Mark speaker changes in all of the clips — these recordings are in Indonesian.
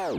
Speaker 1: Ada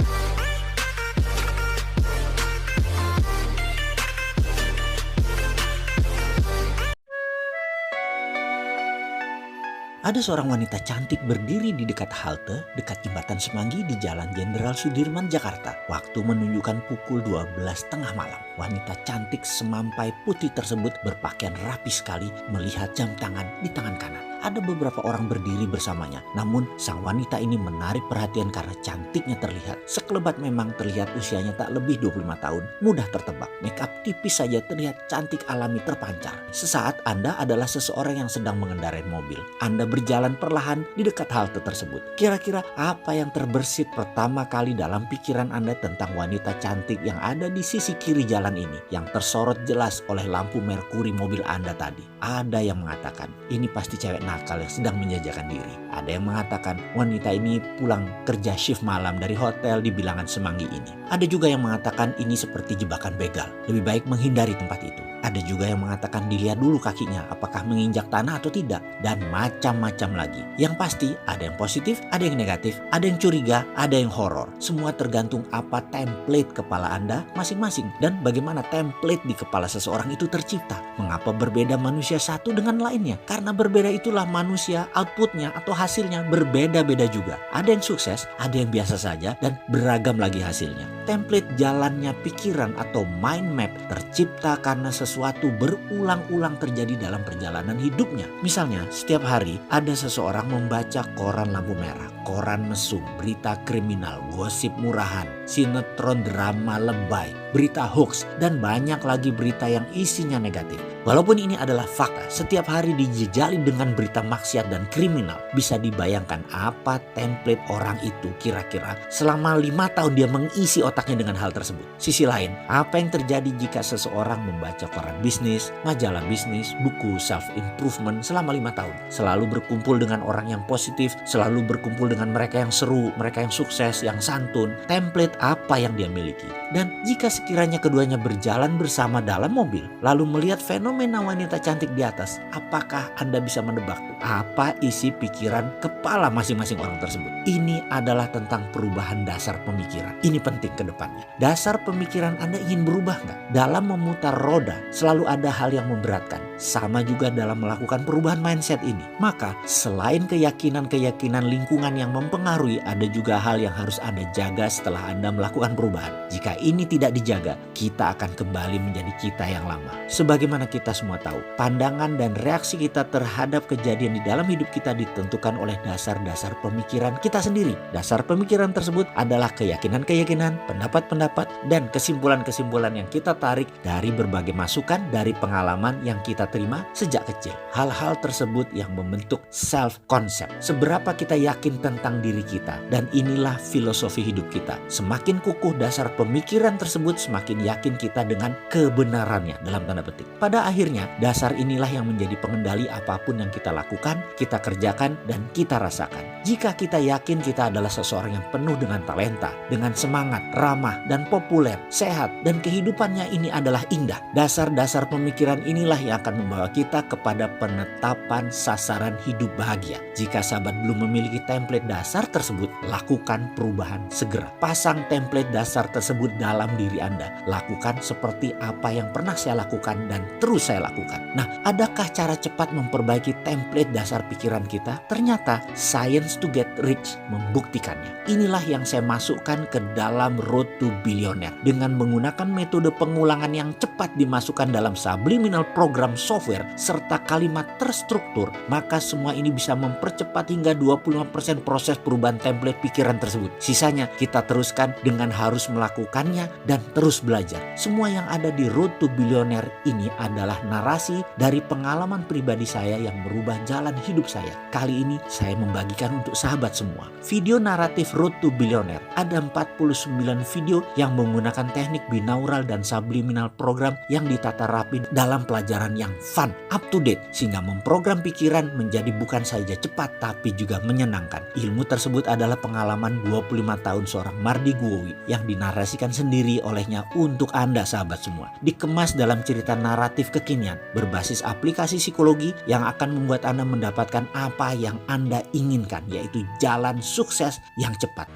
Speaker 1: seorang wanita cantik berdiri di dekat halte dekat jembatan Semanggi di Jalan Jenderal Sudirman, Jakarta. Waktu menunjukkan pukul 12 tengah malam. Wanita cantik semampai putih tersebut berpakaian rapi sekali melihat jam tangan di tangan kanan. Ada beberapa orang berdiri bersamanya. Namun sang wanita ini menarik perhatian karena cantiknya terlihat. Sekelebat memang terlihat usianya tak lebih 25 tahun. Mudah tertebak. Make up tipis saja terlihat cantik alami terpancar. Sesaat Anda adalah seseorang yang sedang mengendarai mobil. Anda berjalan perlahan di dekat halte tersebut. Kira-kira apa yang terbersit pertama kali dalam pikiran Anda tentang wanita cantik yang ada di sisi kiri jalan ini, yang tersorot jelas oleh lampu merkuri mobil Anda tadi? Ada yang mengatakan ini pasti cewek nakal yang sedang menjajakan diri. Ada yang mengatakan wanita ini pulang kerja shift malam dari hotel di bilangan Semanggi ini. Ada juga yang mengatakan ini seperti jebakan begal, lebih baik menghindari tempat itu. Ada juga yang mengatakan dilihat dulu kakinya apakah menginjak tanah atau tidak, dan macam-macam lagi. Yang pasti ada yang positif, ada yang negatif, ada yang curiga, ada yang horor. Semua tergantung apa template kepala Anda masing-masing dan bagaimana template di kepala seseorang itu tercipta. Mengapa berbeda manusia satu dengan lainnya? Karena berbeda itulah manusia, outputnya atau hasilnya berbeda-beda juga. Ada yang sukses, ada yang biasa saja, dan beragam lagi hasilnya. Template jalannya pikiran atau mind map tercipta karena sesuatu berulang-ulang terjadi dalam perjalanan hidupnya. Misalnya, setiap hari ada seseorang membaca koran lampu merah, koran mesum, berita kriminal, gosip murahan, sinetron drama lebay, berita hoax, dan banyak lagi berita yang isinya negatif. Walaupun ini adalah fakta, setiap hari dijejali dengan berita maksiat dan kriminal. Bisa dibayangkan apa template orang itu kira-kira selama 5 tahun dia mengisi otaknya dengan hal tersebut. Sisi lain, apa yang terjadi jika seseorang membaca koran bisnis, majalah bisnis, buku self-improvement selama 5 tahun. Selalu berkumpul dengan orang yang positif, selalu berkumpul dengan mereka yang seru, mereka yang sukses, yang santun. Template apa yang dia miliki? Dan jika sekiranya keduanya berjalan bersama dalam mobil, lalu melihat fenomena wanita cantik di atas, apakah Anda bisa menebak apa isi pikiran kepala masing-masing orang tersebut? Ini adalah tentang perubahan dasar pemikiran. Ini penting ke depannya. Dasar pemikiran Anda ingin berubah nggak? Dalam memutar roda, selalu ada hal yang memberatkan. Sama juga dalam melakukan perubahan mindset ini. Maka selain keyakinan-keyakinan lingkungan yang mempengaruhi, ada juga hal yang harus Anda jaga setelah Anda melakukan perubahan. Jika ini tidak dijaga, kita akan kembali menjadi kita yang lama. Sebagaimana kita semua tahu, pandangan dan reaksi kita terhadap kejadian di dalam hidup kita ditentukan oleh dasar-dasar pemikiran kita sendiri. Dasar pemikiran tersebut adalah keyakinan-keyakinan, pendapat-pendapat, dan kesimpulan-kesimpulan yang kita tarik dari berbagai masukan dari pengalaman yang kita terima sejak kecil. Hal-hal tersebut yang membentuk self-concept. Seberapa kita yakin tentang diri kita, dan inilah filosofi hidup kita. Semakin kukuh dasar pemikiran tersebut, semakin yakin kita dengan kebenarannya dalam tanda petik. Pada akhirnya, dasar inilah yang menjadi pengendali apapun yang kita lakukan, kita kerjakan, dan kita rasakan. Jika kita yakin kita adalah seseorang yang penuh dengan talenta, dengan semangat, ramah, dan populer, sehat, dan kehidupannya ini adalah indah. Dasar-dasar pemikiran inilah yang akan membawa kita kepada penetapan sasaran hidup bahagia. Jika sahabat belum memiliki template dasar tersebut, lakukan perubahan segera. Pasang template dasar tersebut dalam diri Anda. Lakukan seperti apa yang pernah saya lakukan dan terus saya lakukan. Nah, adakah cara cepat memperbaiki template dasar pikiran kita? Ternyata Science to Get Rich membuktikannya. Inilah yang saya masukkan ke dalam Road to Billionaire. Dengan menggunakan metode pengulangan yang cepat dimasukkan dalam subliminal program software serta kalimat terstruktur, maka semua ini bisa mempercepat hingga 25% proses perubahan template pikiran tersebut. Sisanya kita teruskan dengan harus melakukannya dan terus belajar. Semua yang ada di Road to Billionaire ini adalah narasi dari pengalaman pribadi saya yang merubah jalan hidup saya. Kali ini saya membagikan untuk sahabat semua. Video naratif Road to Billionaire. Ada 49 video yang menggunakan teknik binaural dan subliminal program yang ditata rapi dalam pelajaran yang fun, up to date, sehingga memprogram pikiran menjadi bukan saja cepat tapi juga menyenangkan. Ilmu tersebut adalah pengalaman 25 tahun seorang Mardi Guowi yang dinarasikan sendiri olehnya untuk Anda sahabat semua. Dikemas dalam cerita naratif kekinian berbasis aplikasi psikologi yang akan membuat Anda mendapatkan apa yang Anda inginkan, yaitu jalan sukses yang cepat.